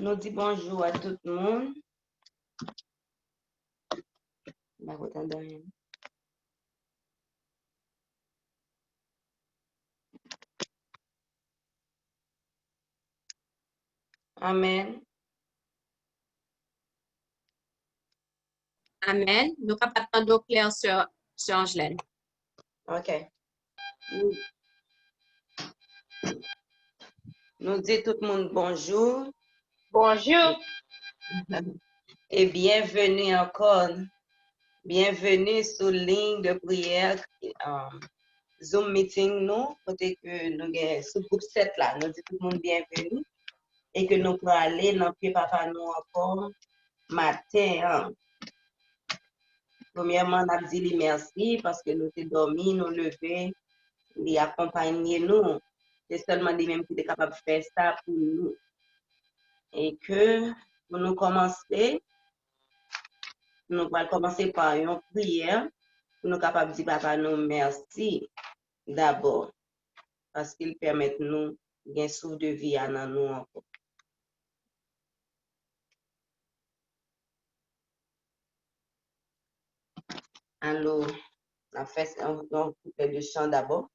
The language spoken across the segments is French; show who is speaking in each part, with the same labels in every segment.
Speaker 1: Nous disons bonjour à tout le monde. Amen.
Speaker 2: Amen. Nous sommes capables d'entendre clair sur Angelaine.
Speaker 1: OK. Nous disons tout le monde bonjour.
Speaker 3: Bonjour.
Speaker 1: Et bienvenue encore. Bienvenue sur ligne de prière Zoom meeting nous. Côté que nous avons ce groupe 7 là. Nous disons tout le monde bienvenue. Et que nous pouvons aller dans le papa nous encore matin. Premièrement, on a dit merci parce que nous sommes dormis, nous levés, il accompagné nous. C'est seulement lui-même qui est capable de faire ça pour nous. Et que pour nous commencer, nous allons commencer par une prière pour nous capables de dire papa nous merci d'abord parce qu'il permet nous un souffle de vie à nous encore. Alors, on fait un couplet de chant d'abord.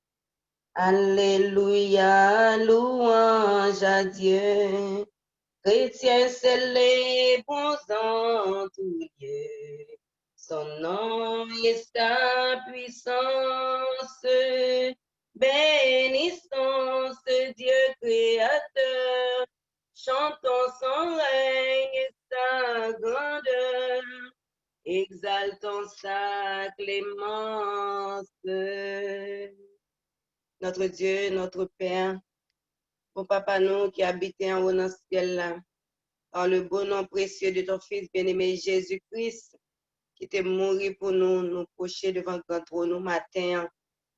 Speaker 1: Alléluia, louange à Dieu. Chrétien, c'est les bons en tout lieu. Son nom et sa puissance. Bénissons ce Dieu créateur. Chantons son règne et sa grandeur. Exaltons sa clémence. Notre Dieu, notre Père, mon Papa nous qui habite en haut dans le ciel là, par le beau nom précieux de ton Fils bien-aimé Jésus-Christ, qui t'est mort pour nous, nous coucher devant le grand trône nous matin,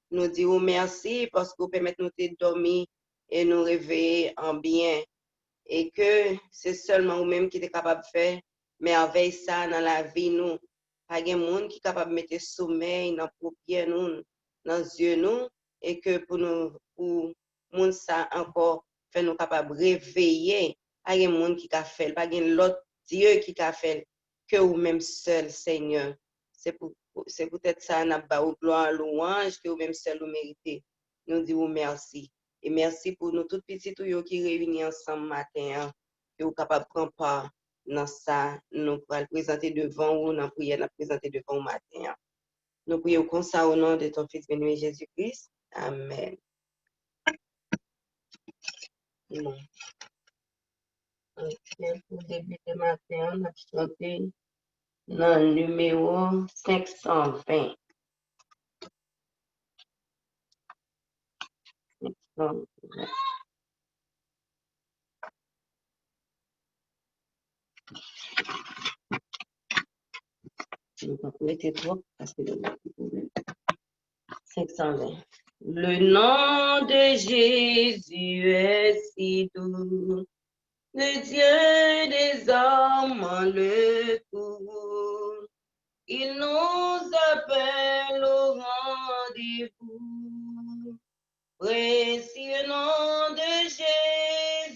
Speaker 1: nous disons merci parce que vous permettez nous de dormir et nous réveiller en bien. Et que c'est seulement vous-même qui êtes capable de faire merveille ça dans la vie nous. Pas de monde qui est capable de mettre sommeil dans les paupières nous, dans les yeux nous, et que pour nous, pour monde ça encore, fait nous capable de réveiller. Pas de monde qui a fait, pas de l'autre Dieu qui a fait, que vous-même seul, Seigneur. C'est peut-être ça, n'a pas au gloire, louange, que vous-même seul vous méritez. Nous disons merci. Et merci pour nous toutes petites qui réunis ensemble matin, que vous capable de prendre part dans ça, nous pour le présenter devant vous, nous prions, nous présenter devant vous matin. Nous prions comme ça au nom de ton Fils béni Jésus-Christ. Amen. Bon. Ok, pour débuter matin, on a chanté dans le numéro 520. 520. Je ne vais pas mettre trop parce que le 520. Le nom de Jésus est si doux, le Dieu des hommes en le cours. Il nous appelle au rendez-vous. Précieux nom de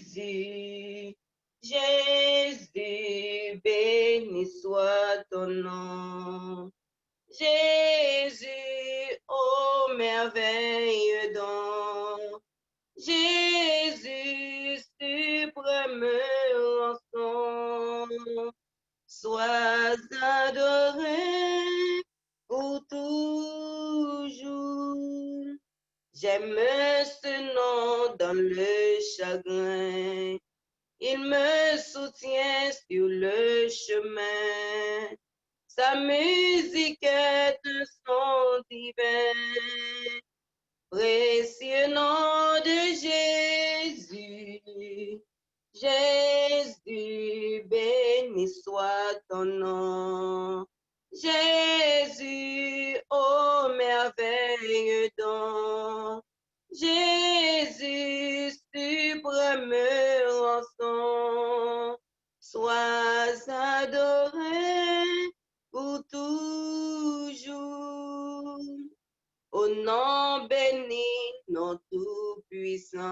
Speaker 1: Jésus, Jésus, béni soit ton nom. Jésus, ô merveille don. Jésus, suprême rançon. Sois adoré pour toujours. J'aime ce nom dans le chagrin. Il me soutient sur le chemin. Sa musique est un son divin. Précieux nom de Jésus. Jésus, béni soit ton nom. Jésus, ô merveille don. Jésus, suprême rançon. Sois adoré pour toujours. Au nom béni, nom tout-puissant.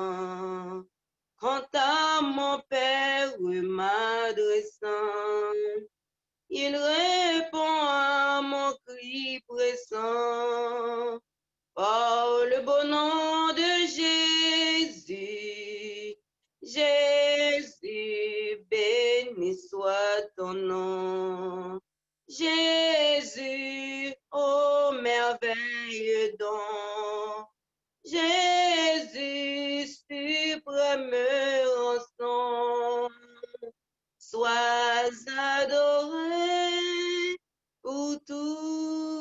Speaker 1: Quant à mon Père m'adressant. Il répond à mon cri pressant. Par le beau nom de Jésus, Jésus, béni soit ton nom. Jésus, ô merveilleux don. Jésus, suprême rançon. Sois adoré pour toujours.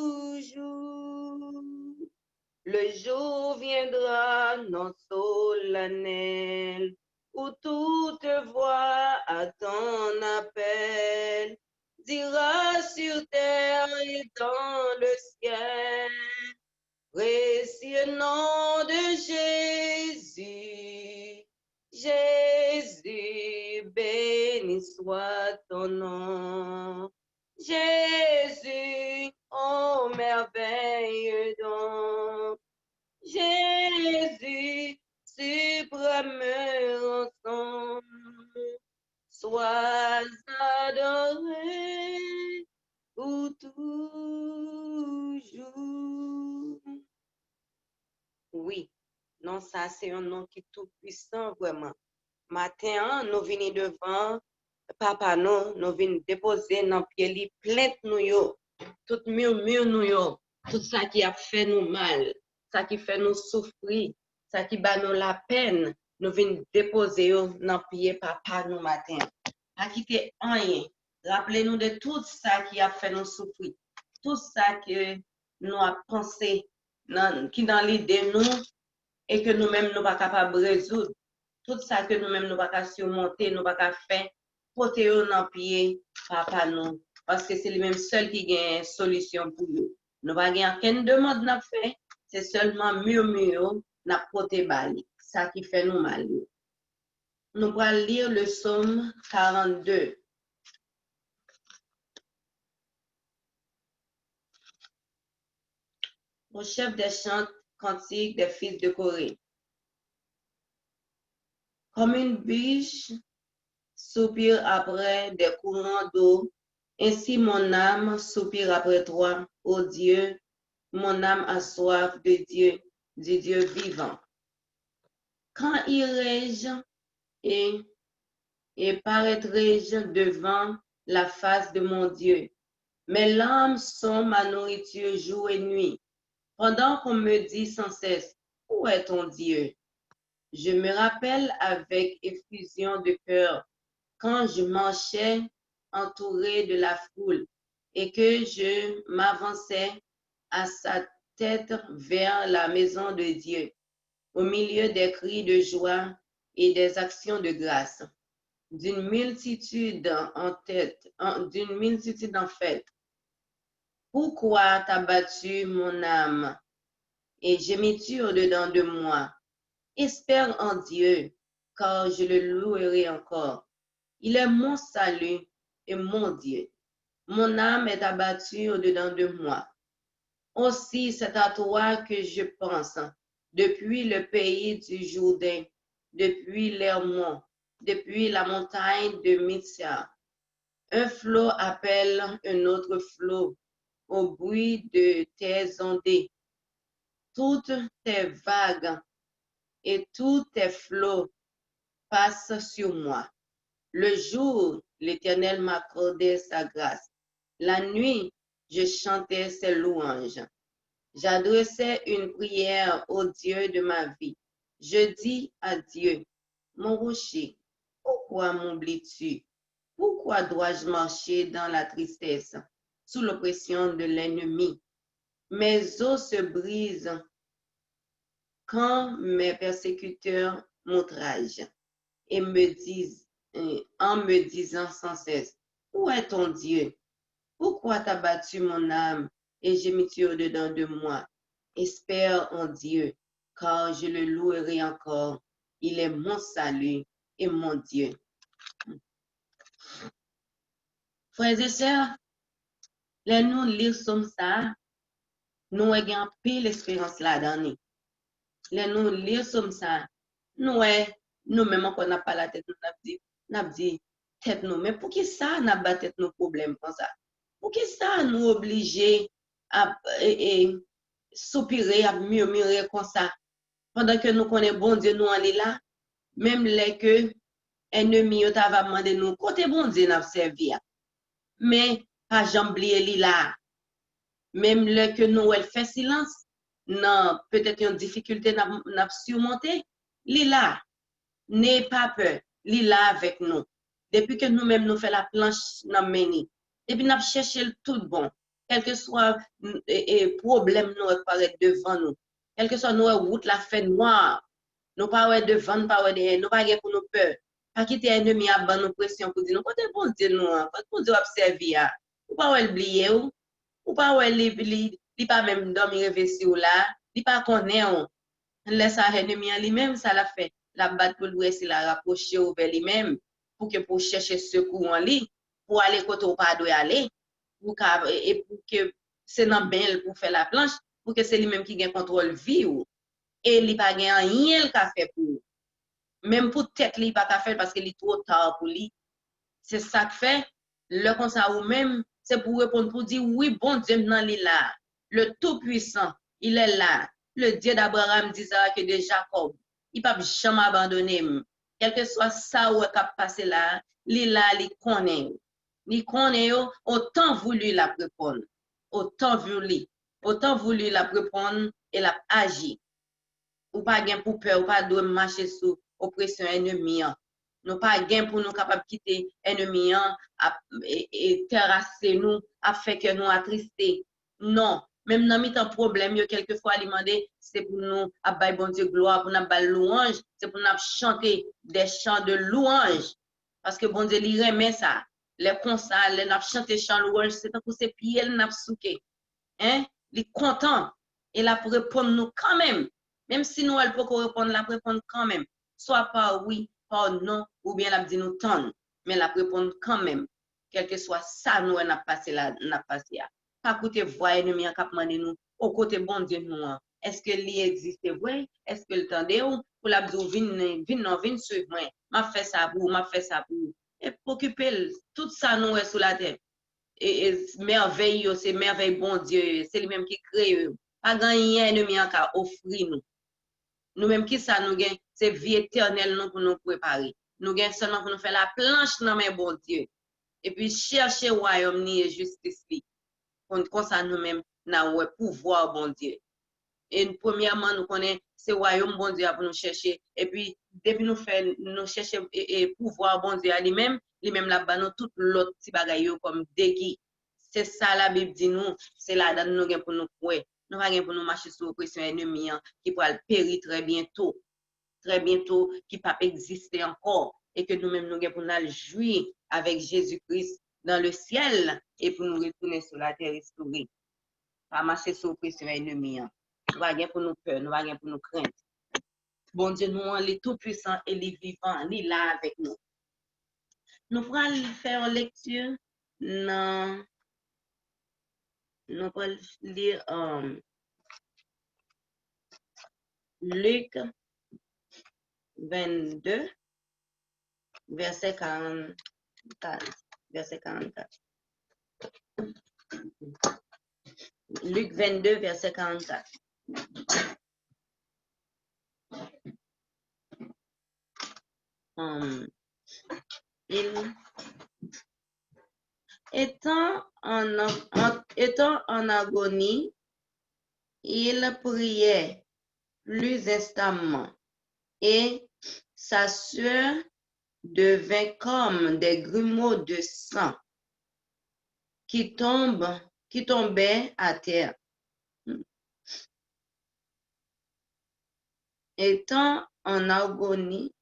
Speaker 1: Le jour viendra non solennel, où toute voix à ton appel dira sur terre et dans le ciel, précieux nom de Jésus, Jésus, béni soit ton nom. Jésus, ô merveilleux don. Jésus, suprême rançon, sois adoré pour toujours. Oui, non, ça c'est un nom qui est tout puissant vraiment. Matin, nous venons devant papa nous venons déposer dans pied li plainte nous yo, tout murmure nous yo, tout ça qui a fait nous mal, ça qui fait nous souffrir, ça qui bat nous la peine, nous venons déposer yo dans pied papa nous matin. Pas quitter rien. Rappelez-nous de tout ça qui a fait nous souffrir, tout ça que nous a pensé qui dans l'idée nous et que nous-mêmes nous pas capables de résoudre. Tout ça que nous-mêmes nous pas surmonter, nous pas faire, porter dans pied papa nous, parce que c'est lui-même seul qui a une solution pour nous. Nous pas gagner aucune demande n'a fait, c'est seulement murmure n'a porter bali, ça qui fait nous mal. Nous allons lire le psaume 42. Au chef des chants cantiques des fils de Corée. Comme une biche soupire après des courants d'eau, ainsi mon âme soupire après toi, ô Dieu. Mon âme a soif de Dieu, du Dieu vivant. Quand irai-je et paraîtrai-je devant la face de mon Dieu? Mes larmes sont ma nourriture jour et nuit, pendant qu'on me dit sans cesse, où est ton Dieu? Je me rappelle avec effusion de cœur quand je marchais entouré de la foule et que je m'avançais à sa tête vers la maison de Dieu, au milieu des cris de joie et des actions de grâce, d'une multitude en fête. Pourquoi t'as battu mon âme et gémis-tu au-dedans de moi? Espère en Dieu, car je le louerai encore. Il est mon salut et mon Dieu. Mon âme est abattue au-dedans de moi. Aussi, c'est à toi que je pense, depuis le pays du Jourdain, depuis l'Hermon, depuis la montagne de Mithia. Un flot appelle un autre flot au bruit de tes ondées. Toutes tes vagues et tous tes flots passent sur moi. Le jour, l'Éternel m'accordait sa grâce. La nuit, je chantais ses louanges. J'adressais une prière au Dieu de ma vie. Je dis à Dieu, mon rocher, pourquoi m'oublies-tu? Pourquoi dois-je marcher dans la tristesse, sous l'oppression de l'ennemi? Mes os se brisent quand mes persécuteurs m'outragent et me disent, en me disant sans cesse, où est ton Dieu? Pourquoi t'as battu mon âme et gémis-tu au-dedans de moi? Espère en Dieu, car je le louerai encore. Il est mon salut et mon Dieu. Frères et sœurs, les nous lire comme ça, nous avons pile l'espérance là-dedans. Les nous lire comme ça, nous-mêmes, qu'on n'a pas la tête, nous avons dit, tête nous. Mais pour qui ça n'a pas tête nos problèmes comme ça? Pour qui ça nous oblige à soupirer, à murmurer comme ça? Pendant que nous connaissons bon Dieu, nous en est là. Même les que ennemi yo ta va demander nous côté bon Dieu n'a servi. Mais pas jamais oublier li là. Même le que nous elle fait silence, non, peut-être une difficulté n'a surmonté, li là. N'ayez pas peur, li là avec nous. Depuis que nous-mêmes nous fait la planche dans meni, depuis nous cherché le tout bon, quel que soit problème nous apparaît devant nous, quel que soit nous route la fait noire, nous pas devant, pas derrière, nous pas pour nous peur. Pas quitter ennemi à ban nous pression pour dire nous côté bon Dieu nous, côté bon Dieu observer, ou pas oublier ou pas li pas même dormir réveillé ou là, li pas connaît laisse à ennemi lui-même ça l'a fait la battre pour lui essayer la rapprocher vers lui-même pour chercher secours en lui pour aller côté où pas doit aller pour que c'est dans bien pour faire la planche pour que c'est lui-même qui gagne contrôle vie ou et il pas gagne rien le fait pour même pour tête il pas faire parce qu'il est trop tard pour lui c'est ça que fait le comme ça ou même c'est pour répondre pour dire oui bon Dieu maintenant il est là le tout puissant il est là le Dieu d'Abraham dit ça que de Jacob il pas jamais abandonner quel que soit ça ou qu'a passé là il là il connaît autant voulu la répondre autant voulu la répondre et la agir ou pas gain pour peur ou pas doit marcher sous oppression ennemi nous pas gain pour nous capable quitter ennemi et terrasser nous a fait que nous attristés non même dans mi temps problème yo quelquefois demander c'est pour nous à bailler bon Dieu gloire pour nous bailler louange c'est pour nous chanter des chants de louange parce que bon Dieu il remet ça les concerts les n'a chanter chants louange c'est pour ses pieds n'a souké hein il est content et là pour répondre nous quand même si nous elle peut répondre la répondre quand même soit par oui par non ou bien la dit nous tonne mais la répondre quand même quel que soit ça nous n'a passé là n'a passé pas côté voix ennemi en cap mander nous au côté bon Dieu nous est-ce que il existe vrai est-ce que le tendez ou pour la dire vinn suivre moi m'a fait ça pour et occuper tout ça nous est sous la terre et merveille c'est merveille bon Dieu c'est lui même qui crée pas gagner ennemi en cas offrir nous même qui ça nous gagne c'est vie éternelle nous pour nous préparer nous gagne seulement pour nous faire la planche dans mes bon Dieu et puis chercher royaume ni et justice li comme ça nous même na ouais pouvoir bon Dieu et premièrement nous connaît c'est royaume bon Dieu pour nous chercher et puis depuis nous chercher et pouvoir bon Dieu lui-même là-bas nous tout l'autre petit bagaille comme déguis c'est ça la Bible dit nous c'est là dans nous gain pour nous croire nous pas gain pour nous marcher sous oppression ennemi qui pourra périr très bientôt qui pas exister encore et que nous-mêmes nous gain pour nous jouir avec Jésus-Christ dans le ciel et pour nous retourner sur la terre restaurée pas marcher sous oppression ennemi nous pas gain pour nous peur nous pas gain pour nous crainte bon Dieu nous il est tout puissant et il est vivant il est là avec nous nous allons faire une lecture dans nous allons lire Luc 22 verset 44 Luc 22 verset 44 étant en agonie, il priait plus instamment et sa sueur devint comme des grumeaux de sang qui tombaient à terre. Étant en agonie,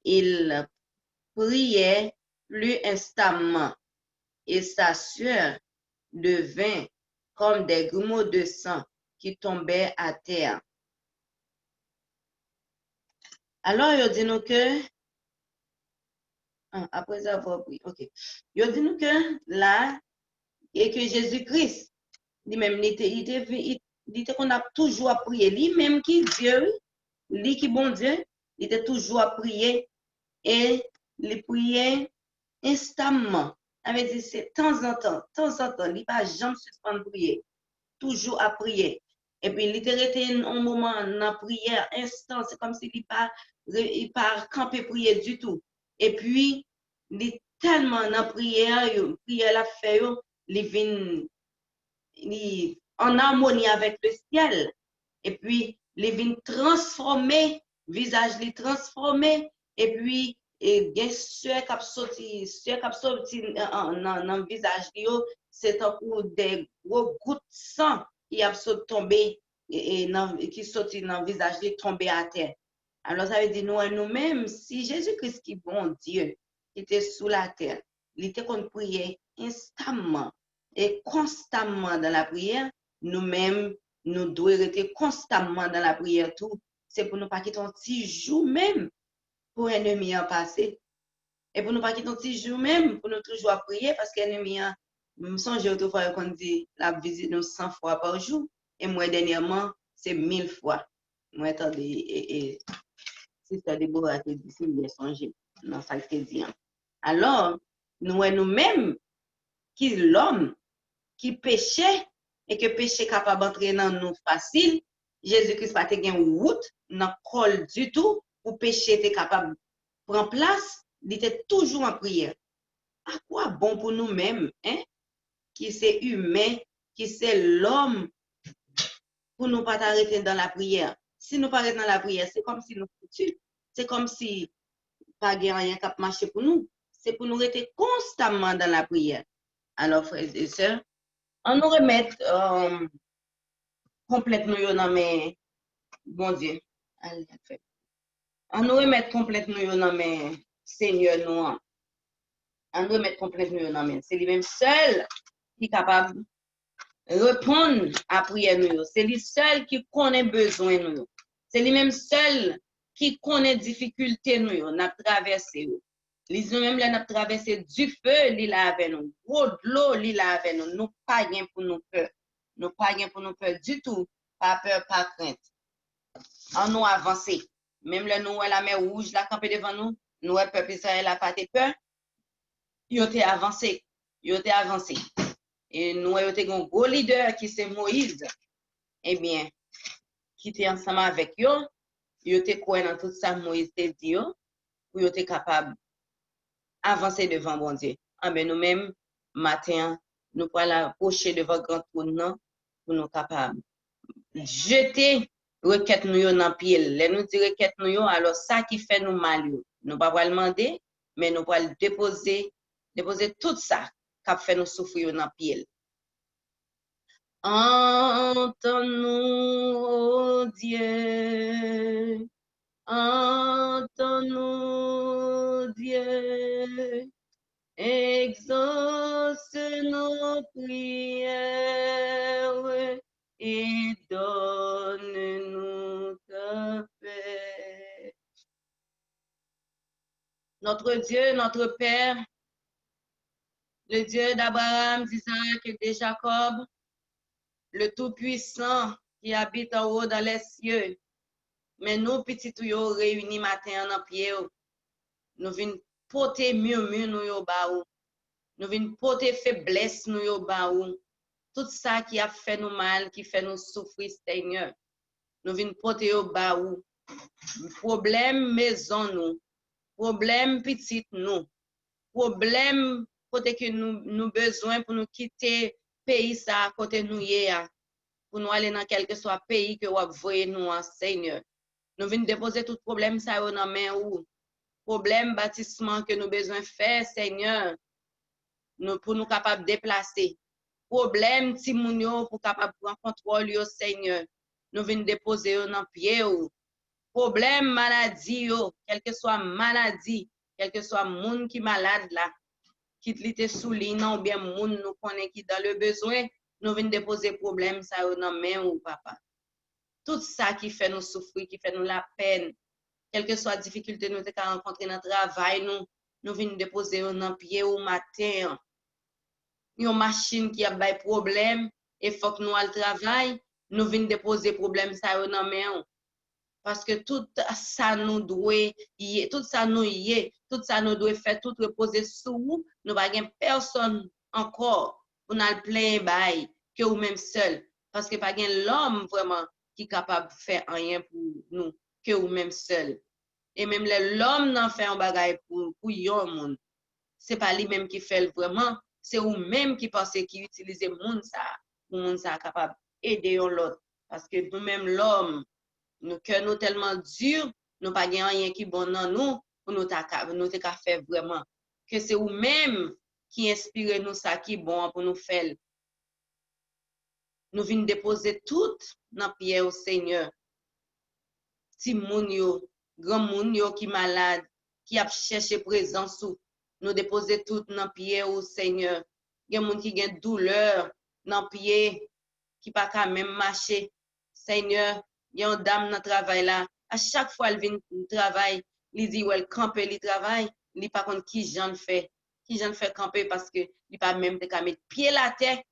Speaker 1: il priait plus instamment et sa sueur devint comme des grumeaux de sang qui tombaient à terre. Alors, il dit nous que, après avoir prié, ok, il dit nous que là, et que Jésus-Christ, lui-même, il était qu'on a toujours prié, lui-même qui Dieu, lui qui bon Dieu, il était toujours à prier et les prières instamment. Ça veut dire c'est de temps en temps, il va jamais suspendre prier, toujours à prier. Et puis, il était resté un moment dans prière instant, c'est comme s'il il pas campé prier du tout. Et puis, il est tellement dans prière la fait, il vient en harmonie avec le ciel. Et puis, il vient transformer, visage les transformer, et puis, et bien sûr, qui sorti dans le visage, c'est un coup des gros gouttes de sang qui a tombé et qui sorti dans le visage, tombé à terre. Alors, ça veut dire nous-mêmes, si Jésus-Christ qui est bon Dieu, qui était sous la terre, il était qu'on priait instamment et constamment dans la prière, nous-mêmes, nous devons rester constamment dans la prière tout. C'est pour nous pas quitter un petit jour même pour l'ennemi en passer. Et pour nous pas quitter un petit jour même pour nous toujours prier parce que l'ennemi a, me songe autrefois qu'on dit, la visite nous 100 fois par jour. Et moi, dernièrement, c'est 1000 fois. Moi, attendez, et Sister Deborah te dit, si vous songez dans ça que dit. Alors, nous-mêmes, qui l'homme, qui péchait, et que péché capable d'entrer dans nous facile, Jésus-Christ pas te gen route, dans col du tout, pour péché était capable de prendre place, il était toujours en prière. À quoi bon pour nous-mêmes, hein? Qui c'est humain, qui c'est l'homme, pour nous pas arrêter dans la prière. Si nous pas arrêter dans la prière, c'est comme si nous foutus. C'est comme si pas rien qui marché pour nous. C'est pour nous rester constamment dans la prière. Alors, frères et sœurs, on nous remet complètement dans mes, bon Dieu, allez, on nous remet complètement dans mes Seigneur nous. On nous remet complètement dans mes. C'est lui-même seul qui est capable de répondre à la prière nous. C'est lui seul qui connaît besoin nous. C'est lui-même seul qui connaît difficulté nous, n'a traversé. Nous-mêmes, là, n'a traversé du feu, il là avec nous. Gros de l'eau, il là avec nous. Nous pas rien pour nous peur. Nous pas rien pour nous peur du tout. Pas peur, pas crainte. On nous avancer. Même là, nous, la mer rouge, la campé devant nous, nous, le peuple Israël a pas de peur. Ils ont avancé. Ils ont avancé. Et nous, avons un gros leader qui c'est Moïse. Eh bien, qui était ensemble avec eux, ils étaient quoi dans tout ça, Moïse te dit, pour être capable d'avancer devant bon Dieu. Ah ben nous-mêmes, matin, nous pouvons approcher devant grand trône pour nous capables jeter requête nous dans pied. Les nous dire requête nous, alors ça qui fait nous mal, nous pas le demander, mais nous pouvons déposer tout ça qui fait nous souffrir dans pied. Entends-nous, oh Dieu, entends-nous, Dieu, exauce nos prières et donne-nous ta paix. Notre Dieu, notre Père, le Dieu d'Abraham, d'Isaac et de Jacob, le Tout-Puissant qui habite en haut dans les cieux. Mais nous, petits tuyaux réunis matin en pied, nous venons porter murmure nous yo baou. Nous venons porter faiblesse nous yo baou. Tout ça qui a fait nous mal, qui fait nous souffrir, Seigneur. Nous venons porter yo baou. Problème maison nous. Problème petit nous. Problème côté que nous besoin pour nous quitter pays ça à côté nous hier. Pour nous aller dans quel que soit pays que vous voyez nous en Seigneur. Nous venons déposer tout problème ça dans main ou problème bâtiment que nous besoin faire Seigneur nous pour nous capable déplacer problème timounio pour capable prendre contrôle yo Seigneur nous venons déposer dans pied ou problème maladie yo quelle que soit maladie quel que soit monde qui malade là qui était sous lit non bien monde nous connaît qui dans le besoin nous venons déposer problème ça dans main ou papa tout ça qui fait nous souffrir qui fait nous la peine quelle que soit la difficulté nous avons rencontré dans le travail, nous venons déposer dans pied au matin. Une machine qui a des problèmes, et il faut que nous al travail, nous venons déposer problème ça dans main. Parce que tout ça nous doit y tout ça nous y tout ça nous doit faire tout reposer sous vous. Nous pas gain personne encore pour nous plein bail que vous même seul. Parce que pas gain l'homme vraiment qui est capable de faire rien pour nous que vous même seul. Et même l'homme n'en fait un bagage pour yon monde. C'est pas lui-même qui fait vraiment, c'est vous-même qui pensez qui utilise monde ça pour monde ça capable aider l'autre. Parce que nous-mêmes l'homme, nos cœurs nous tellement durs, nous pas rien qui bon dans nous pour nous ta faire vraiment. Que c'est vous-même qui inspire nous ça qui bon pour nous faire. Nous venons déposer tout dans pied au Seigneur. Si moun yo, grand moun yo qui malade, qui a cherché présence ou nous déposer tout dans pied au Seigneur. Gen moun qui gen douleur dans pied qui pas ka même marcher. Seigneur, yon dame dans travail là, à chaque fois elle vient travail, il dit elle camper li travail, li pas contre qui j'en fait. Qui j'en fait camper parce que il pas même te ka mettre pied la terre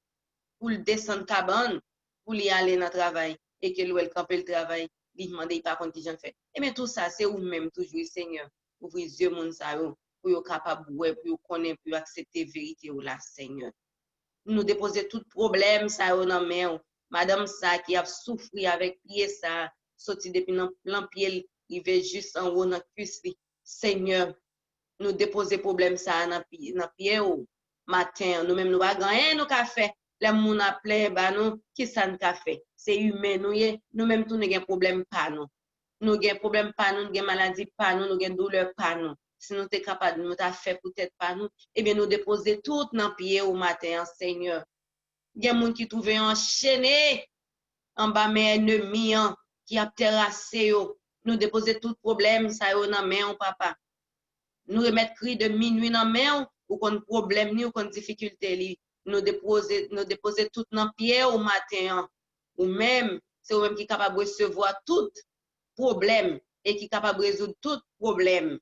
Speaker 1: pour le descendre cabane pour y aller dans travail et que elle camper le travail. Il demande pas contre qui j'en fais. Et bien tout ça, c'est vous-même toujours, Seigneur. Ouvrez les yeux, mon sa pour être capable de pour connaître, pour accepter la vérité ou la Seigneur. Nous déposer tout problème, ça dans main. Madame ça qui a souffert avec pied ça, sorti depuis dans pied, il va juste en haut dans cuisse. Seigneur, nous déposer problème ça dans pied ou matin, nous même nous pas gagner nous café. Les moun appelé ba nous qui ça nous fait. C'est humain nous même tout nous gain problème pas nous. Nous gain problème pas nous gain maladie pas nous gain douleur pas nous. Si nous t'es capable nous t'a fait peut-être pas nous, eh bien nous déposer tout dans pied au matin Seigneur. Gen moun qui trouvé enchaîné en bas mes ennemis qui a terrassé yo. Nous déposer tout problème ça yo dans main papa. Nous remettre cri de minuit dans main ou qu'on problème ni ou qu'on difficulté li. Nous déposer tout dans pied au matin ou même c'est vous même qui est capable de recevoir tout problème et qui est capable de résoudre tout problème.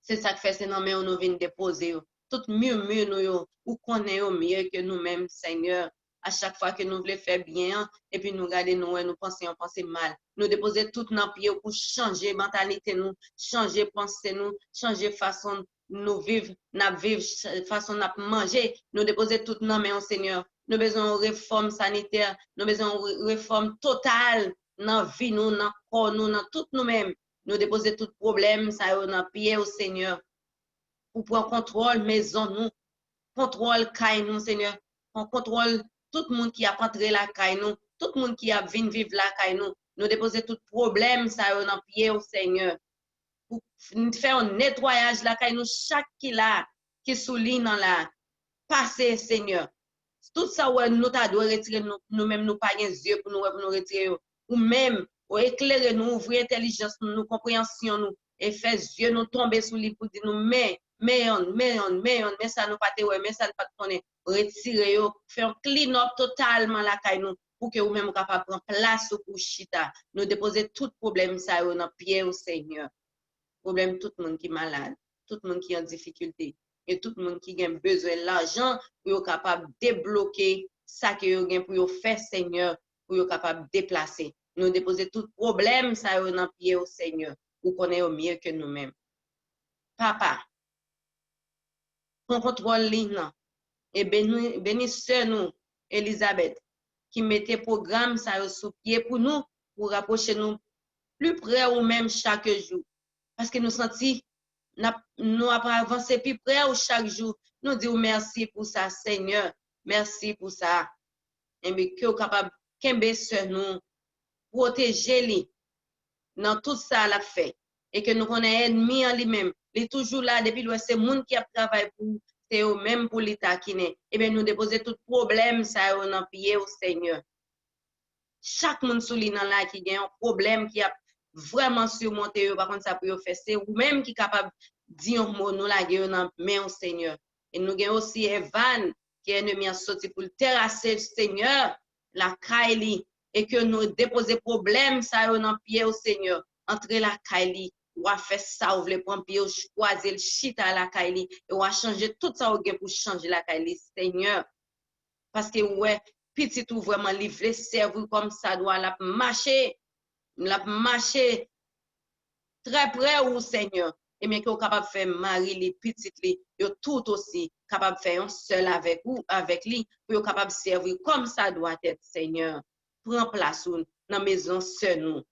Speaker 1: C'est ça que fait c'est dans main nous venons déposer tout mieux nous ou connaît mieux que nous-mêmes Seigneur. À chaque fois que nous voulons faire bien et puis nous regarder nous penser mal. Nous déposer tout dans pied pour changer mentalité nous, changer pensée nous, changer façon nous vivre, façon de manger, nous déposer tout dans main Seigneur. Nous besoin de réforme sanitaire, nous besoin de réforme totale dans vie nous, dans corps nous, dans tout nous-mêmes. Nous déposer tout problème ça dans pied au Seigneur. Pour prendre contrôle maison nous, contrôle caille nous Seigneur, on contrôle tout le monde qui a entré la caille nous, tout le monde qui a venu vivre la caille nous, nous déposer tout problème ça dans pied au Seigneur. Pour faire un nettoyage la caille nous chaque qui là qui souligne dans la passer Seigneur. Tout ça ouais nous ta doit retirer nous même nous pas les yeux pour nous retirer ou même ou éclairer nous ouvrir intelligence nous compréhension nous et faire yeux nous tomber sous lui pour dire nous mais ça nous pas te ouais mais ça nous pas connaît retirer yo faire un clean up totalement la caille nous pour que vous même capable prendre place pour chita nous déposer tout problème ça dans pied au Seigneur. Problème tout le monde qui est malade, tout le monde qui est en difficulté et tout le monde qui a besoin de l'argent pour être capable de débloquer ça que vous avez pour faire Seigneur pour être capable de déplacer. Nous déposer tout problème ça dans pied au Seigneur pour connaître mieux que nous-mêmes. Papa, on contrôle l'île et bénissez nous Elisabeth qui mettait programme ça sous pied pour nous pour rapprocher nous plus près ou même chaque jour parce que nous senti nous après avancer plus près ou chaque jour nous disons merci pour ça Seigneur merci pour ça et bien que capable kembe sur nous protéger lui dans tout ça l'a fait et que nous connaissons ennemi en lui-même il est toujours là depuis le c'est monde qui a travaillé pour c'est eux même pour l'état qui n'est et bien nous déposer tout problème ça dans pied au Seigneur chaque monde sous lui dans là qui a un problème qui a vraiment surmonté par contre ça pour faire c'est ou même qui capable dire un mot nous la guerre dans main au Seigneur et nous avons aussi Evan qui est ennemi a sorti pour terrasser le Seigneur la Kylie et que nous déposer problème ça dans pied au Seigneur entrer la Kylie ou a faire ça ou voulez prendre pied choisir le chita la Kylie et ou a changer tout ça pour changer la Kylie Seigneur parce que ouais petit tout vraiment livré servir comme ça doit la marcher l'a marché très près ou Seigneur. Et bien que vous capable de faire mari, les petites, yo tout aussi capable de faire un seul avec vous, avec lui, pour capable de servir comme ça doit être, Seigneur. Prends place dans la maison seul nous,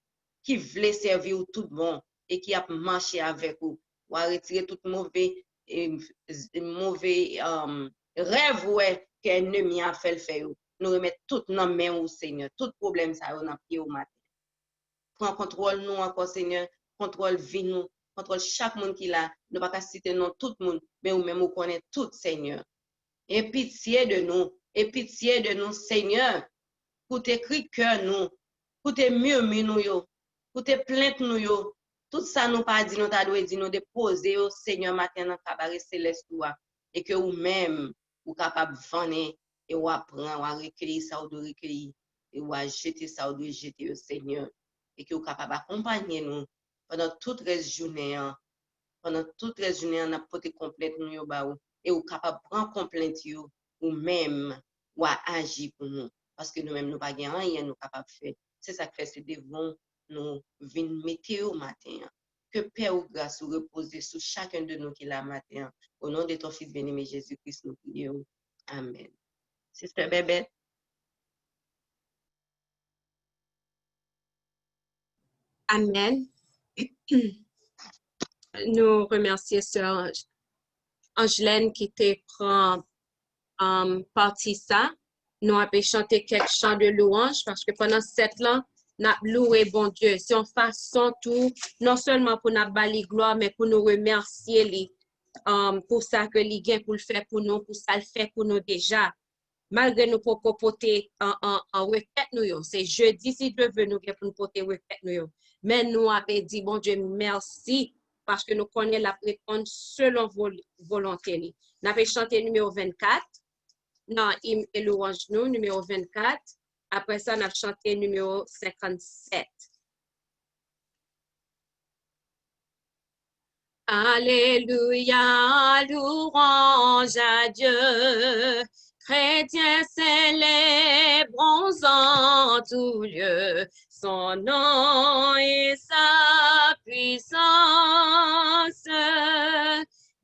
Speaker 1: qui voulait servir tout bon et qui a marché avec vous. Ou à retirer tout mauvais, rêve ouais, qu'un ennemi a fait le faire. Nous remettons tout dans la main au Seigneur. Tout problème, ça, on a pied au matin. Prends contrôle nous encore, Seigneur. Contrôle vie nous. Contrôle chaque monde qui l'a. Nous ne pas citer non tout le monde, mais nous même nous connaissons tout, Seigneur. Et pitié de nous, Seigneur. Pour tes cris de cœur, nous. Pour tes murmures, nous. Pour tes plaintes, nous. Tout ça, nous pas dit, nous t'a dit, nous déposer au Seigneur matin dans le cabaret céleste. Et que vous-même, vous capable de vendre et vous apprendre, vous recueillir ça, vous recueillir. Et vous jeter ça, vous jeter au Seigneur. Et que vous capable d'accompagner nous pendant toute la journée. Pendant toute la journée, on a porté complète nous, et vous capable de prendre complainte ou même ou agir pour nous. Parce que nous-mêmes, nous n'avons pas rien nous capable de faire. C'est ça que fait, c'est devant nous venir mettre au matin. Que paix ou grâce ou reposer sur chacun de nous qui est là matin. Au nom de ton Fils bien-aimé Jésus-Christ, nous prions. Amen. Sister Bébé.
Speaker 2: Amen. Nous remercions Sœur Angelaine qui te prend partie ça. Nous avons chanté quelques chants de louange parce que pendant 7 ans, nous avons loué bon Dieu. Si on façon tout, non seulement pour nous bali gloire, mais pour nous remercier lui, pour ça que lui gain pour le faire pour nous, pour ça le fait pour nous déjà. Malgré nous pour porter en requête nous, c'est jeudi si Dieu veut nous pour nous porter requête nous. Mais nous avons dit bon Dieu merci parce que nous connaissons la réponse selon volonté. Nous avons chanté numéro 24. Non, hymne et louange nous, numéro 24. Après ça, on a chanté numéro 57. Alléluia, louange à Dieu. Chrétiens célébrons en tout lieu son nom et sa puissance.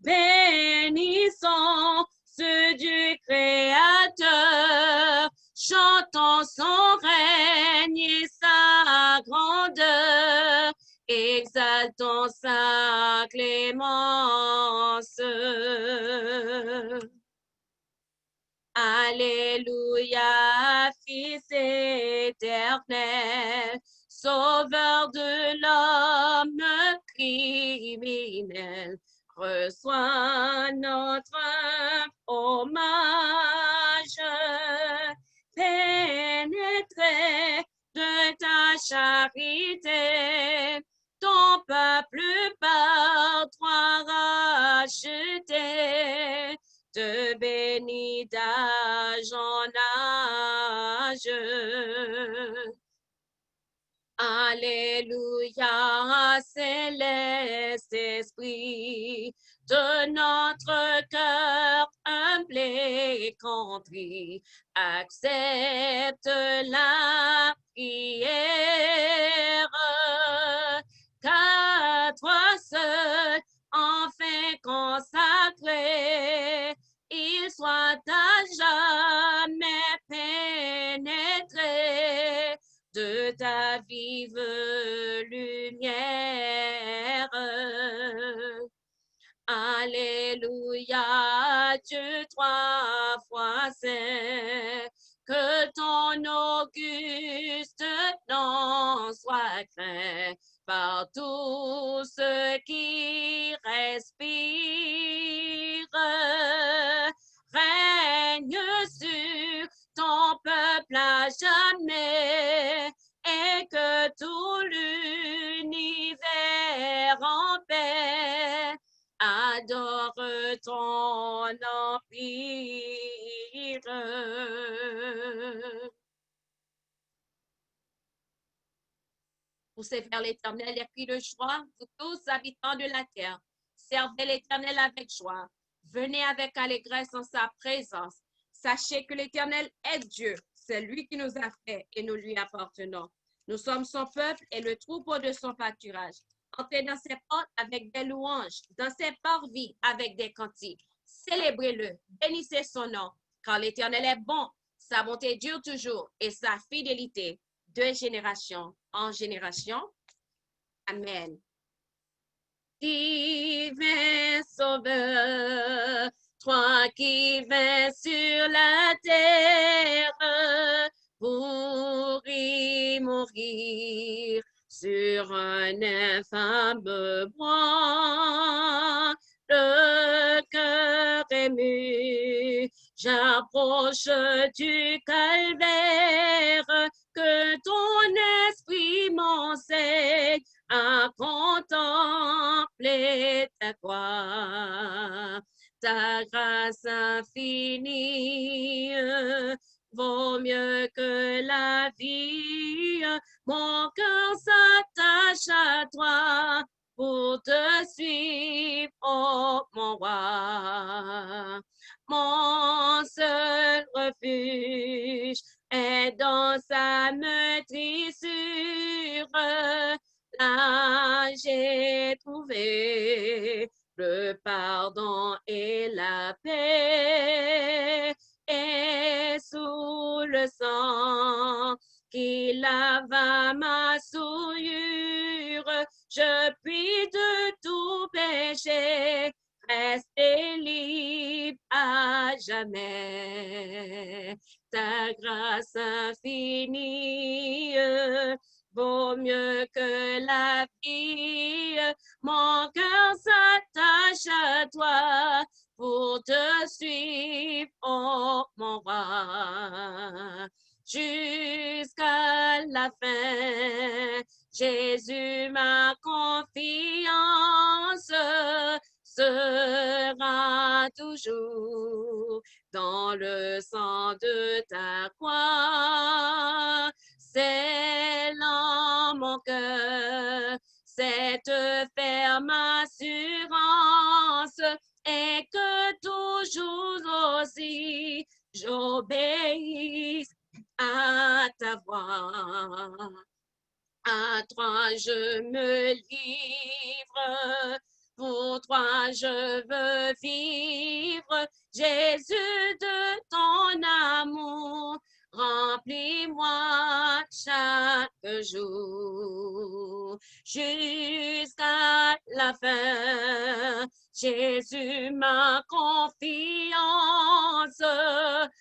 Speaker 2: Bénissons ce Dieu créateur, chantons son règne et sa grandeur, exaltons sa clémence. Alléluia, Fils éternel, Sauveur de l'homme criminel, reçois notre hommage. Pénétré de ta charité, ton peuple par toi racheté, te bénis d'âge en âge. Alléluia, céleste esprit, de notre cœur humble et contrit, accepte la prière, car toi seul, enfin consacré, il soit à jamais pénétré de ta vive lumière. Alléluia, Dieu 3 fois saint, que ton auguste nom soit craint par tous ceux qui respirent. Règne sur ton peuple à jamais, et que tout l'univers en paix adore ton empire. Pour servir l'Éternel et cris de joie, vous tous habitants de la terre, servez l'Éternel avec joie. Venez avec allégresse en sa présence. Sachez que l'Éternel est Dieu. C'est lui qui nous a fait et nous lui appartenons. Nous sommes son peuple et le troupeau de son pâturage. Entrez dans ses portes avec des louanges, dans ses parvis avec des cantiques. Célébrez-le, bénissez son nom, car l'Éternel est bon, sa bonté dure toujours et sa fidélité de génération en génération. Amen. Divin Sauveur, toi qui viens sur la terre pour y mourir sur un infâme bois, le cœur ému, j'approche du calvaire, que ton esprit m'enseigne à contempler ta croix, ta grâce infinie vaut mieux que la vie. Mon cœur s'attache à toi pour te suivre, oh mon roi. Mon seul refuge est dans sa meurtrissure. Là, j'ai trouvé le pardon et la paix, et sous le sang qui lava ma souillure, je puis de tout péché rester libre à jamais. Ta grâce infinie vaut mieux que la vie. Mon cœur s'attache à toi pour te suivre, oh mon roi. Jusqu'à la fin, Jésus, ma confiance sera toujours dans le sang de ta croix. C'est dans mon cœur cette ferme assurance et que toujours aussi j'obéisse à ta voix. À toi je me livre, pour toi je veux vivre. Jésus, de ton amour, remplis-moi chaque jour jusqu'à la fin. Jésus, ma confiance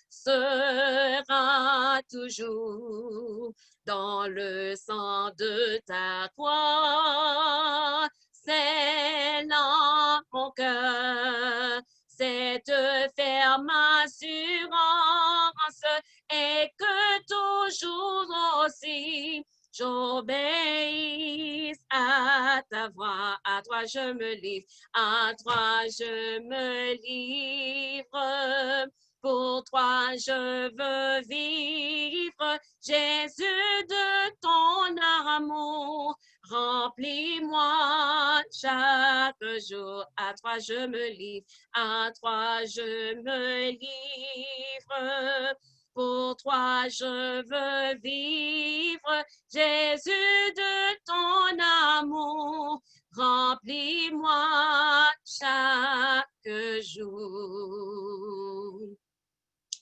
Speaker 2: sera toujours dans le sang de ta croix. C'est dans mon cœur cette ferme assurance et que toujours aussi j'obéisse à ta voix. À toi je me livre, à toi je me livre. Pour toi je veux vivre, Jésus, de ton amour, remplis-moi chaque jour. À toi je me livre, à toi je me livre. Pour toi je veux vivre, Jésus, de ton amour, remplis-moi chaque jour.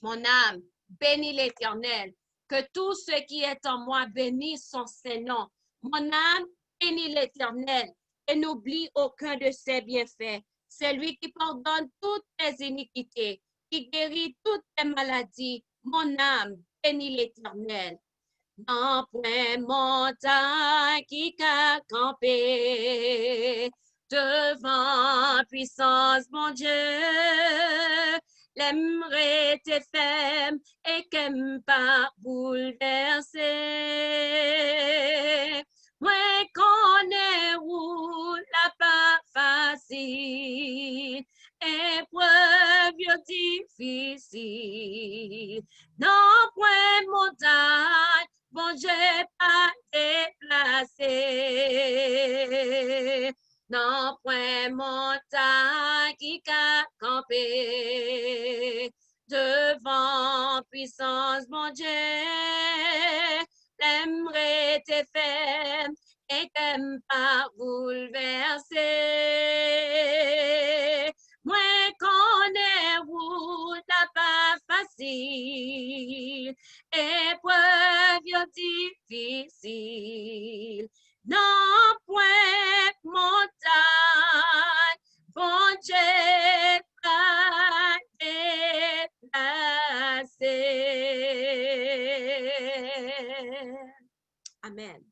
Speaker 2: Mon âme, bénis l'Éternel, que tout ce qui est en moi bénisse son Saint-Nom. Mon âme, bénis l'Éternel et n'oublie aucun de ses bienfaits. C'est lui qui pardonne toutes tes iniquités, qui guérit toutes tes maladies. Mon âme, bénis l'Éternel. Non point montagne qui qu'a campé devant puissance, mon Dieu, l'aimerait tes femmes et qu'aime pas bouleverser. Moi connais où la pas facile, épreuve difficile. Non point montagne, bon, j'ai pas déplacé. Non point montagne qui a campé devant puissance, mon Dieu, j'aimerais te faire et t'aime pas bouleverser. Moi connais où t'as pas facile, épreuve difficile, non point montagne, bon Dieu pas déplacé. Amen.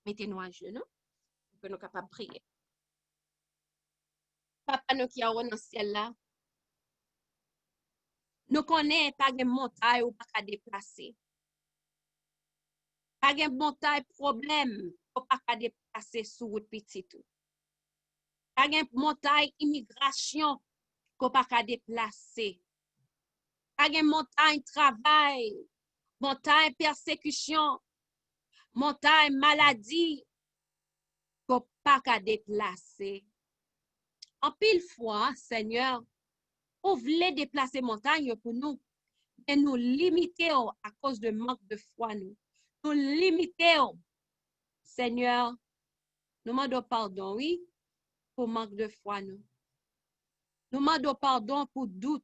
Speaker 2: Mettez-nous à genoux pour que nous soyons capables de prier. Papa, nous qui sommes dans le ciel là, nous connaissons pas de montagne ou pas de déplacer. Pas de montagne problème ou pas de déplacer sur route petit tout. Pas de montagne immigration qu'on pas de déplacer. Pas de montagne travail, montagne persécution, montagne maladie qu'on pas de déplacer. En pile fois, Seigneur, vous voulez déplacer montagne pour nous, mais nous limitons à cause de manque de foi. Nous limitons, Seigneur, nous demandons pardon, oui, pour manque de foi. Nous demandons pardon pour doute,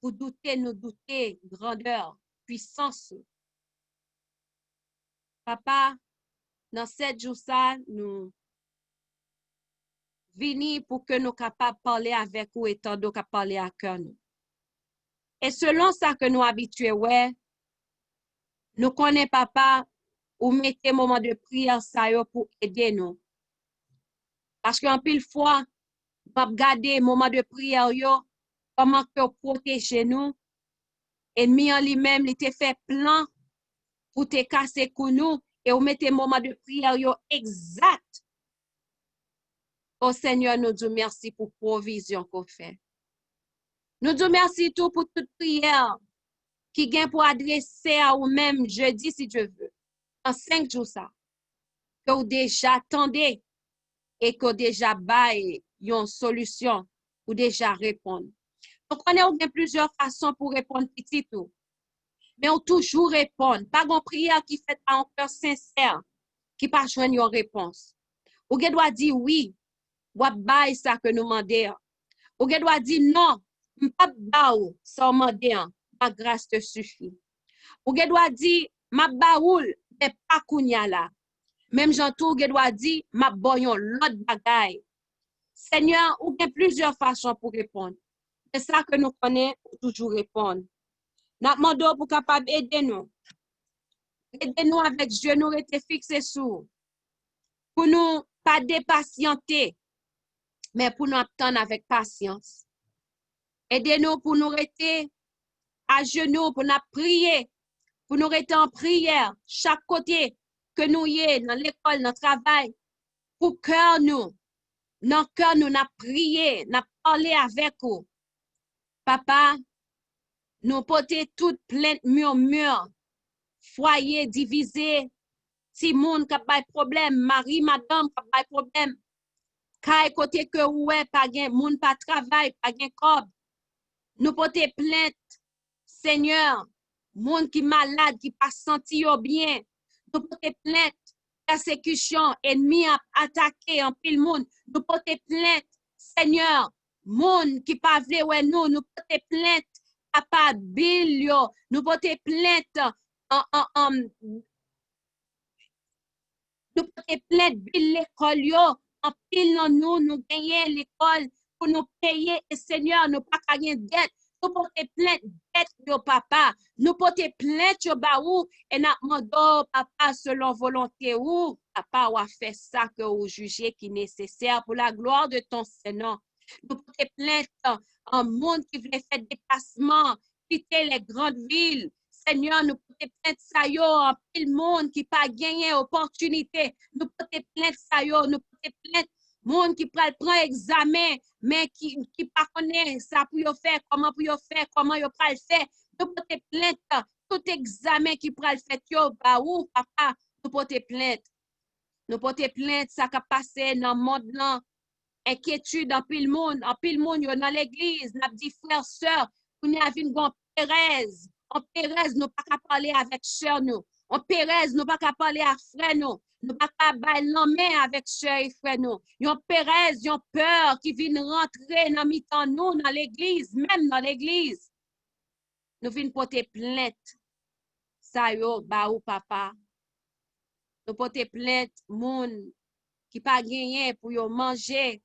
Speaker 2: pour douter, nous douter, grandeur, puissance. Papa, dans 7 jours, ça, nous venons pour que nous soyons capables de parler avec vous et tant d'autres parler à cœur. Et selon ça que nous habitués, ouais, nous connaissons, papa, ou mettez moment de prière ça pour aider nous. Parce qu'en pile fois, nous avons gardé moment de prière, comment que protéger nous. Ennemi en lui-même, il te fait plan pour te casser pour nous. Et vous mettez moment de prière exact. Oh Seigneur, nous disons merci pour provision qu'on fait. Nous disons merci tout pour toute prière qui vient pour adresser à vous-même jeudi, si Dieu veut. En 5 jours, ça. Que vous déjà attendez et que vous déjà baillez une solution ou déjà répondre. Donc, on a plusieurs façons pour répondre petit tout. Mais on toujours répondre. Pas une prière qui fait à un cœur sincère, qui pas joindre une réponse. Ou vous doit dire oui, ou bail ça que nous demandons. Ou vous doit dire non, pas baou ça demandé, ma grâce te suffit. Ou vous doit dire ma baoul mais pas kounya là. Même j'entends vous doit dire ma boyon l'autre bagaille. Seigneur, ou bien plusieurs façons pour répondre. C'est ça que nous connaissons toujours répondre. Nous demandons pour capable aider nous. Aidez-nous avec Dieu, nous rester fixés sur. Pour nous pas dépatienter, mais pour nous attendre avec patience. Aidez-nous pour nous rester à genoux, pour nous prier, pour nous rester en prière, chaque côté que nous y est, dans l'école, dans le travail, pour cœur nous, dans cœur nous, n'a prié, n'a parlé avec vous. Papa, nous portons toute plainte murmure, foyer divisé, si moun qui a pas de problème, mari, madame qui a pas de problème, kay côté que ouais, pas gen, moun pas travail, pas gen cob. Nous portons plainte, Seigneur, moun qui malade, qui pas senti bien. Nous portons plainte, persécution, ennemi a attaqué en pile moun. Nous portons plainte, Seigneur, moun qui pas vle ouais nous portons plainte, papa Bill yo, nous portons plainte nous portons plainte Bill l'école yo, en pile nous gagner l'école pour nous payer et Seigneur nous pas gagner dette. Nous portons plainte dette yo papa, nous portons plainte yo ba ou et n'a mando papa selon volonté ou papa ou a fait ça que vous jugez qui est nécessaire pour la gloire de ton Seigneur. Nous portons plainte en monde qui voulait faire déplacement, quitter les grandes villes. Seigneur, nous portons plainte ça yo en pile monde qui pas gagné opportunité. Nous portons plainte ça yo, nous portons plainte monde qui prend examen mais qui pas connaît ça pour yo faire, comment pour yo faire, comment yo pral faire. Nous portons plainte tout examen qui pral fait yo ba ou papa, nous portons plainte. Nous portons plainte ça qui passé dans le monde là. Inquiétude en pile monde yo dans l'église, n'a dit frères sœurs, on y a vu une grande Thérèse On Pérez, nous pas qu'à parler avec chère nous. On Pérez, nous pas qu'à parler à frère nous. Nous pas qu'à bailler la main avec chère et frère nous. Yon Pérez, yon peur qui vient rentrer dans mi-temps nous, dans l'église, même dans l'église. Nous venons porter plainte. Ça yo, ba ou papa. Nous porter plainte, moun qui pas gagné pour yo manger.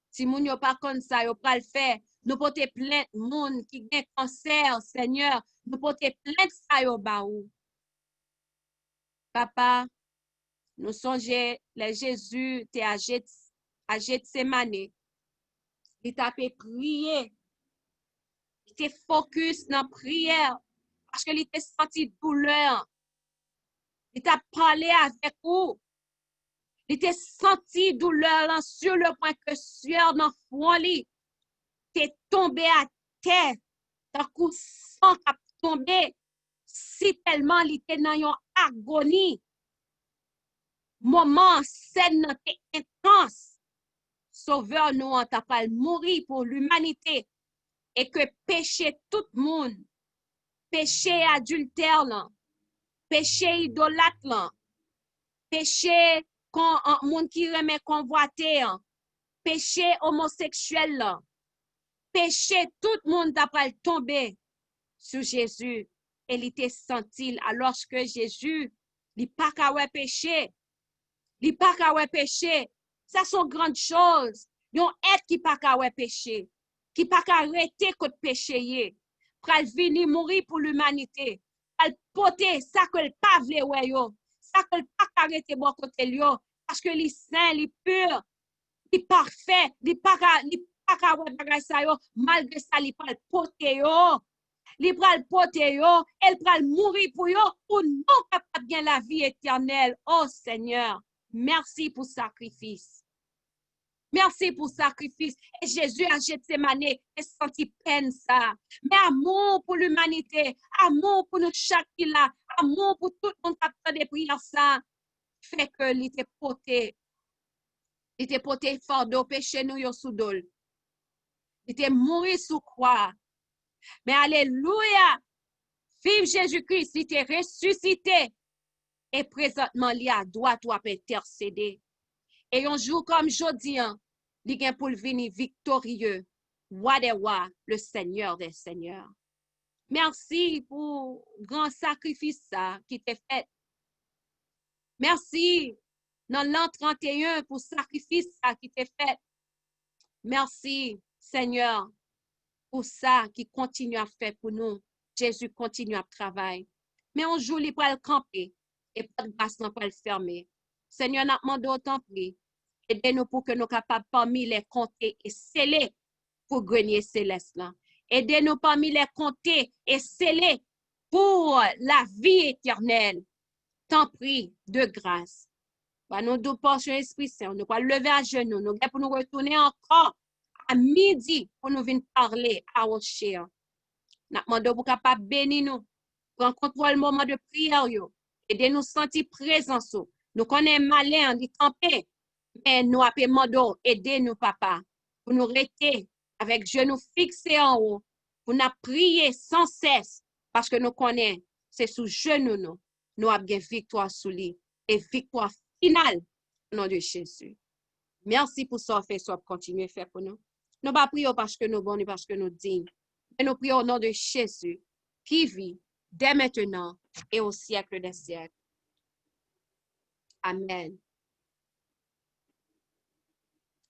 Speaker 2: Si moun yo pas comme ça, yo pral faire. Nous porter plainte, moun qui gagne cancer, Seigneur. Nous porter plainte ça yo ba ou. Papa, nous songeons les Jésus te à Gethsemane. Il t'a fait prier. Il était focus dans la prière parce qu'il était senti douleur. Il t'a parlé avec vous. Il était senti douleur là, sur le point que sueur dans le front. Il était tombé à terre. D'un coup, sang a tombé. Si tellement il était dans une agonie. Moment, scène était intense. Sauveur, nous, on t'a pas mourir pour l'humanité. Et que péché tout le monde, péché adultère, là, péché idolâtre, là, péché monde qui remet convoité, péché homosexuel, là, péché tout le monde d'après tomber sur Jésus. Et il était senti alors que Jésus, il pas qu'à péché, il pas qu'à péché. Ça sont grandes choses. Yon être qui pas qu'à péché. Qui pas qu'à arrêter contre péché, pral venir mourir pour l'humanité, pral porter ça que le pas vle wè yo, ça que le pas arrêter bon côté yo, parce que li saint, li pur, li parfait, li pas qu'à wè bagay sa yo, malgré ça li pral porter yo, li pral porter yo, elle pral mourir pour yo, pour nous capable bien la vie éternelle. Oh Seigneur, merci pour sacrifice. Merci pour le sacrifice. Et Jésus a Gethsemane et senti peine ça. Mais amour pour l'humanité, amour pour nous chaque qui là, amour pour tout le monde qui a fait des prières ça, fait que il était porté fort de péché nous yo sous dol. Il était mort sous croix. Mais alléluia, vive Jésus-Christ, il était ressuscité. Et présentement, il a droit à intercéder. Et un jour comme jeudi, il vient pour venir victorieux. Wadewa, le Seigneur des Seigneurs. Merci pour le grand sacrifice ça, qui t'est fait. Merci dans l'an 31 pour le sacrifice ça, qui t'est fait. Merci, Seigneur, pour ça qui continue à faire pour nous. Jésus continue à travailler. Mais un jour, il va le camper et pas de grâce n'a pas le fermer. Seigneur, n'a demandé autant prix. Aidez-nous pour que nous soyons capables parmi les compter et sceller pour grenier céleste là. Aidez-nous parmi les compter et sceller pour la vie éternelle. Tant prie de grâce. Nous deux portions Esprit Saint, nous allons lever à genoux, nous pour nous retourner encore à midi pour nous venir parler à votre cher. Nous demandons pour capable bénir nous. Prends contrôle le moment de prière. Aidez-nous sentir présence. Nous connaissons malin, dit camper. Mais nous demandons, aidez-nous, papa, pour nous rester avec genoux fixés en haut, pour nous prier sans cesse, parce que nous connaissons, c'est sous genoux nous avons victoire sous lui, et victoire finale au nom de Jésus. Merci pour ça, fait ça, continuer à faire pour nous. Nous ne prions pas parce que nous bons, parce que nous dignes, mais nous prions au nom de Jésus, qui vit dès maintenant et au siècle des siècles. Amen.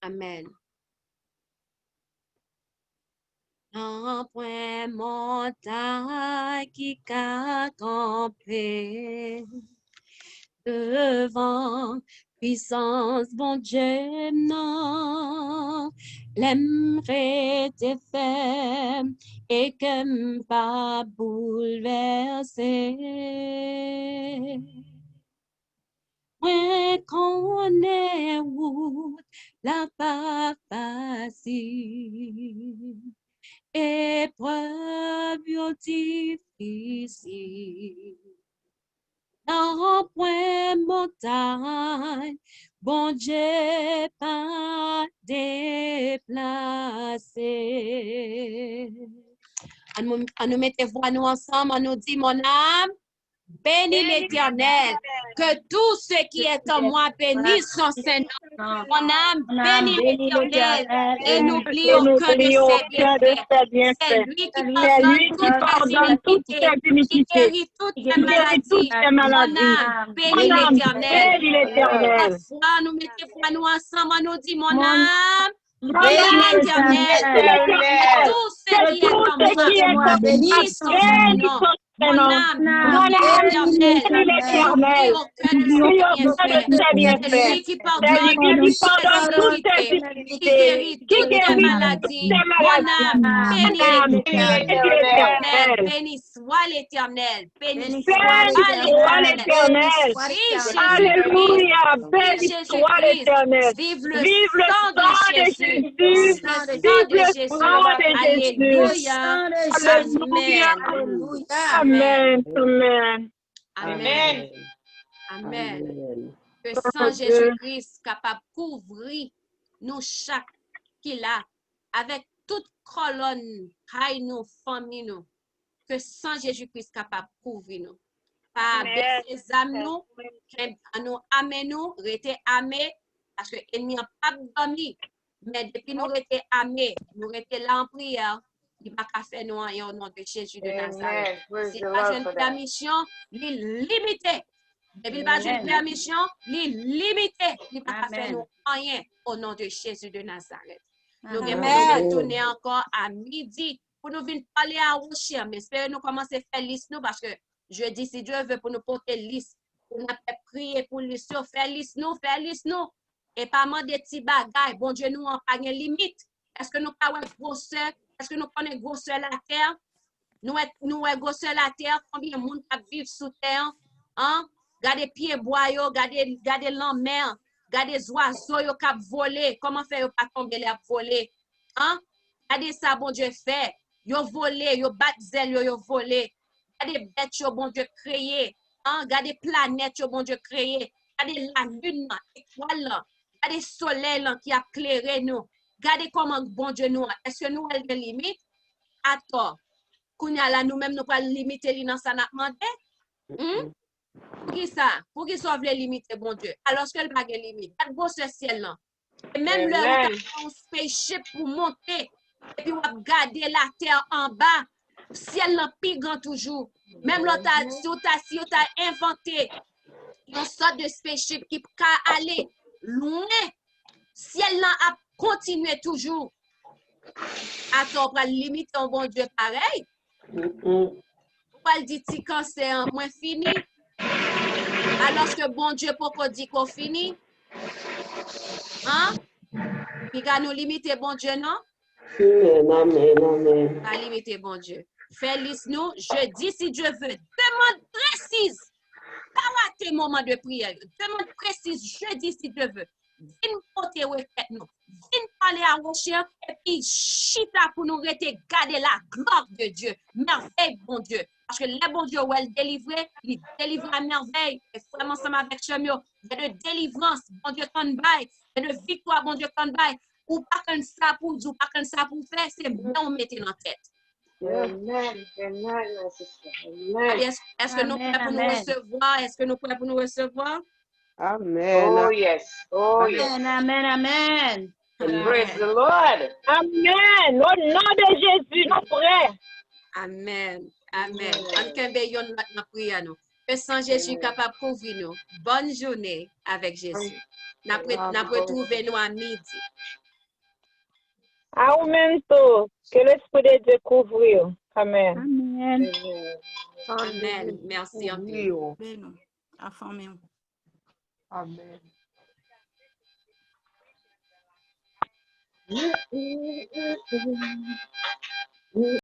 Speaker 2: Amen. Un point montagne qui a campé devant puissance bon Dieu non l'aimerait te faire et que pas bouleverser. Moi connais où la pas facile, épreuve difficile. Dans point montagne, bon Dieu pas déplacé. On nous mettait voix nous ensemble, on nous dit, mon âme, bénis l'Éternel, que tout ce qui est en moi bénisse son Saint-Nom. Mon âme bénis l'Éternel et n'oublie aucun de ses bienfaits. C'est lui qui pardonne toutes ses iniquités, qui guérit toutes ses maladies. Mon âme bénis l'Éternel. Parfois, nous mettons foi nous ensemble, on nous dit, mon âme, bénis l'Éternel. Tout ce qui est en moi bénis son Saint-Nom. Mon âme, l'Éternel, n'oublie aucun de ses bienfaits. C'est lui qui pardonne toutes ses iniquités, qui guérit toutes tes maladies. Mon âme, bénis l'Éternel. Béni soit l'Éternel. Béni soit l'Éternel.
Speaker 3: Alléluia. Béni soit l'Éternel.
Speaker 2: Vive le sang de Jésus. Le sang de Jésus. Alléluia. Amen.
Speaker 3: Amen. Amen.
Speaker 2: Amen. Amen. Que sans Jésus-Christ capable de couvrir nous chaque qui là avec toute colonne, nous, famille nous. Que sans Jésus-Christ capable de couvrir nous. Pas baisser les âmes nous amener nous, rester amés parce que l'ennemi n'a pas dormi. Mais depuis nous rester amés, nous rester là en prière. Il va pas faire nous au nom de Jésus de Nazareth. Si pas une permission, il limité. Depuis pas une permission, il limité. Il va pas faire nous rien au nom de Jésus de Nazareth. Nous allons retourner encore à midi pour nous venir parler à Rocher. Mais espérons nous commencer à faire liste nous parce que je dis si Dieu veut pour nous porter liste, pour nous prier pour liste, faire liste nous. Et pas des petits bagailles. Bon Dieu, nous en pas de limite. Est-ce que nous avons une grosseur? Est-ce que nous connaissons grosseur la terre? Nous sommes grosseur la terre. Combien de monde vivent sous terre? Hein? Gardez pieds bois, gardez l'enmer, gardez les oiseaux qui volent. Comment faire pas tomber les voler? Hein? Gardez ça, bon Dieu fait. Yo volé, yo bat zèle, yo volé. Gardez bêtes, yo bon Dieu créé. Hein? Gardez planètes, yo bon Dieu créé. Gardez la lune, l'étoile, gardez le soleil qui a éclairé nous. Regardez comment bon Dieu nous. Est-ce que nous avons des limites? Attends. Là, nous-mêmes, nous pouvons limiter dans ça n'a demandé. Pour qui ça? Pour qui sauve les limites, bon Dieu? Alors que le bague limite. Pas de beau ce ciel là. Et même là, on spaceship pour monter. Et puis on va garder la terre en bas. Ciel là plus grand toujours. Même là, si on t'a inventé une sorte de spaceship qui peut aller loin. Ciel là a continué toujours. Attends, on va limiter un bon Dieu pareil. On va le dire quand c'est moins fini. Alors que bon Dieu pourquoi dit qu'on finit? Hein? Il va nous limiter bon Dieu, non?
Speaker 4: Amen.
Speaker 2: Pas limiter bon Dieu. Fais liste nous, je dis si Dieu veut. Demande précise. Pas tes moments de prière. Demande précise, je dis si Dieu veut. Viens porter requête nous. Viens parler à Rocher et puis chita pour nous rester garder la gloire de Dieu. Merveille, bon Dieu. Parce que les bon Dieu, où elle délivre à merveille. Et vraiment, ensemble avec Chemio, il y a de délivrance, bon Dieu, qu'on baille. Il y a de victoire, bon Dieu, qu'on baille. Ou pas comme ça pour dire, ou pas comme ça pour faire, c'est bien on mettez dans la tête.
Speaker 1: Amen.
Speaker 2: Est-ce que nous prêts pour nous recevoir? Est-ce que nous prêts pour nous recevoir?
Speaker 4: Amen.
Speaker 1: Oh yes.
Speaker 3: Amen.
Speaker 1: Praise the Lord.
Speaker 3: Amen. Au nom de Jésus, nous prêts.
Speaker 2: Amen. En kembe na prière nous. Que sans Jésus capable de couvrir nous. Bonne journée avec Jésus. N'a retrouver nous à midi.
Speaker 3: Amen. Que l'Esprit de Dieu couvre. Amen.
Speaker 2: Amen. Merci en peu.
Speaker 4: Amen.